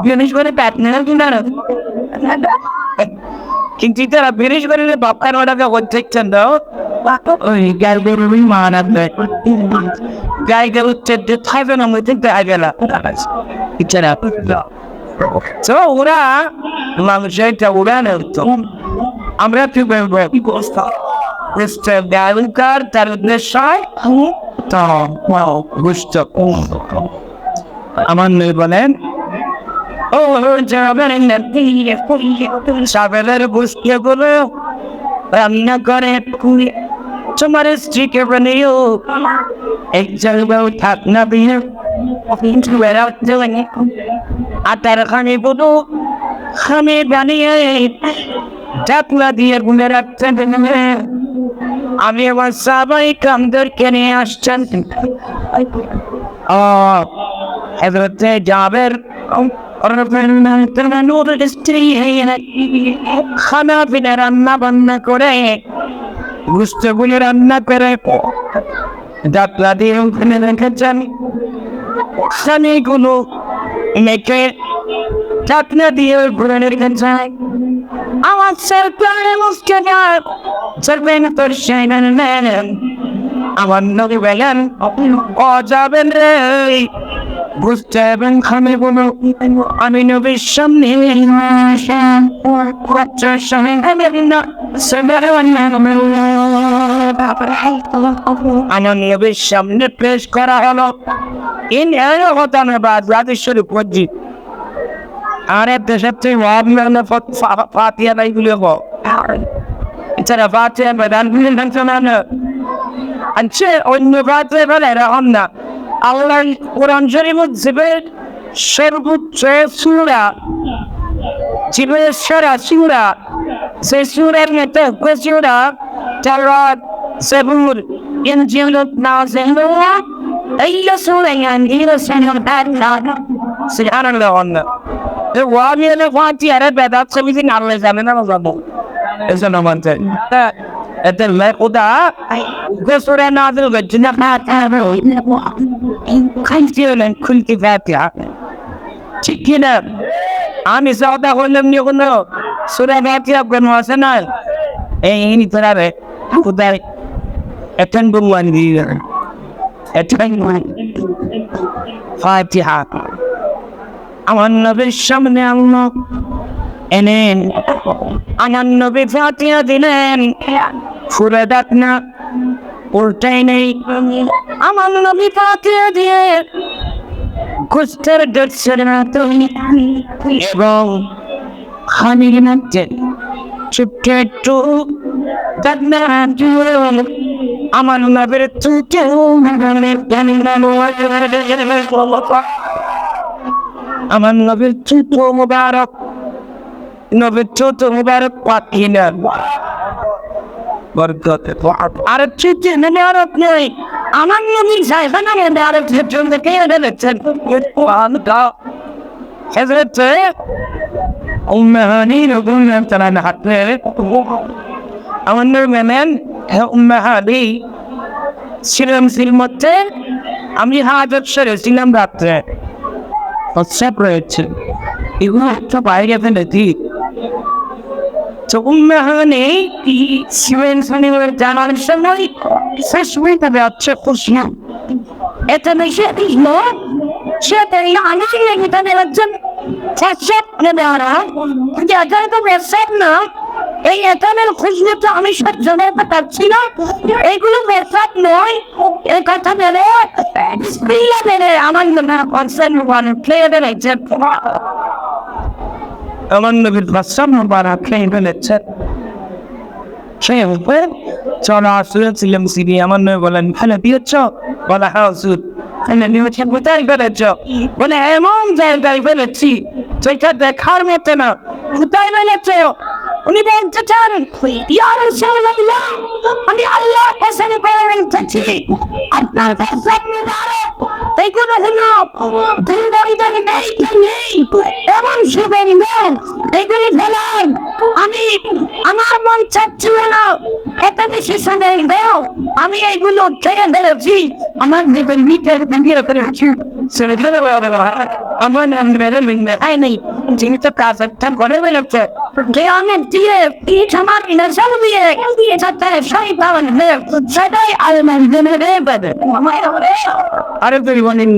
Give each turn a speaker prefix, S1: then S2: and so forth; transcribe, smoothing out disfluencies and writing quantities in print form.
S1: বিশেষ করে প্যাটনার কিনা কিন্তু তারা বিশেষ করে বাপার ওটাকে হচ্ছেন দাও ওই গাই গরুরই মান আছে গাই গরুর চেয়ে থাকবে না মধ্যে গাই গেলা ইচ্ছারা তো ওরা মানুষেরটা ওরা নেতো আমরা কি বলবো গায়কার তার উদ্দেশ্য আমার মেয়ে বলেন ও সাবেলের বুঝতে বলে রান্না করে তোমার স্ত্রীকে বানিয়েও এক জায়গায় থাক না বিয়ে আটার খানি বলো খানি বানিয়ে ঢাকনা দিয়ে গুনে রাখতেন আমি আমার সবাই কামদেরকে নিয়ে আসছেন হযরতে জাবের স্ত্রী খানা পিনা রান্না বান্না করে গুস্তগুলো রান্না করে ঢাকনা দিয়ে ওখানে রেখেছেন খানিগুলো মেখে ঢাকনা দিয়ে ঘুরে রেখেছেন আমার সরকারের মুখে চলবেন তোর সাইবেন আমার নবী বলেন ও যাবেন রে বুঝতে এবং খামে বলো আমি নবীর সামনে আমার নবীর সামনে পেশ করা হলো ইন এর কথা না বাদ রাতেশ্বরী পর্যন্ত আরে দেশের থেকে ফাতিয়া নাই গুলো এছাড়া ফাতিয়া বাদান আচ্ছা অন্য ফাতিয়া বলে এরকম না আল্লাহ কোরআন শরীফ জীবের সর্বোচ্চ সূরা জীবের সেরা সূরা সেই সূরার মধ্যে সূরা তাওরাত zabur ইনজিল নাযিল এই সূরা ইনজিল সুবহানাল্লাহ সুবহানাল্লাহ ওয়াবিয়ালে ফাতিয়ারে বেদাত সমিতি নালে জানে না জানো এসে না মানতে এটা লেখা গোসরে নাযিল গজনা ফাতাবে খাইছিলেন খুলকি ফাতিয়া ঠিক না আমি সাদা হলাম নি কোন সূরা ফাতিয়া কোন আছে না এই নি তরাবে খুদাই এতন বুয়ান দিয়ে এতন ফাতিহা আমার নবীর সামনে আল্লাহ এনেন আমার নবী ফাতিহা দিলেন ফুরে দাঁত না উল্টাই নেই আমার নবী ফাতিহা দিয়ে কুস্তের দর্শন এবং খানির মধ্যে ছোট্ট একটু আমার নবীর আমার নবীর ছোট মুবারক নবীর ছোট মুবারক পাঠিয়ে নেন আর ছোট মুবারক নেই আমার নবীর সাইফানা আর ছোট থেকে এনেছেন হযরতে উম্মাহানি রবুল্লাহ তাআলা হাতে আমার নবী মেনেন উম্মাহানি ছিলাম সিলমতে আমি হাজার সরে ছিলাম রাত্রে separate এগুলো একটা বাইরে ফেলেছি তো উম্মাহানি শিবেন শনিবার জানার সময় শেষ হয়ে যাবে হচ্ছে খুশি এটা বেশি দিল সেটা আমি এটা একজন না এই এখানের খুশিটা আমি সব জানাতে পারছি না এইগুলো মেসাজ নয় এই কথা বলে আমার কনসার্ন প্লেয়ারের আমার নবীর বাচ্চা বারা খেয়ে ফেলেছে সেই উপরে চলো আসলে ছিলাম সিবি আমার নয় বলেন ভালো দিয়েছ বলা হ্যাঁ ওষুধ কোথায় ফেলেছ বলে এমন জায়গায় ফেলেছি সেটা দেখার মতো না কোথায় ফেলেছ উনি বলতেছেন ইয়া রাসূলুল্লাহ আমি আল্লাহর কাছে পেয়েছি আপনার কাছে এইগুলো হলো দুর্বলদের নেই এমন শুভেন এগুলি ফেলান আমি আমার মন চাচ্ছিল না এত বেশি শুনে দেও আমি এইগুলো খেয়ে ফেলেছি আমার জীবন মিটার ভেঙে ফেলেছি শুনে ফেলে আমার নাম মেরে ভেঙে আই নেই জিনিসটা কাজ একটা করে বেরোচ্ছে যে অনেক দিয়ে পিঠ আমার নেশাল দিয়ে যাতে সেই পাওয়ান সেটাই আলমান জেনে রে বাদে আরে তুই বলেন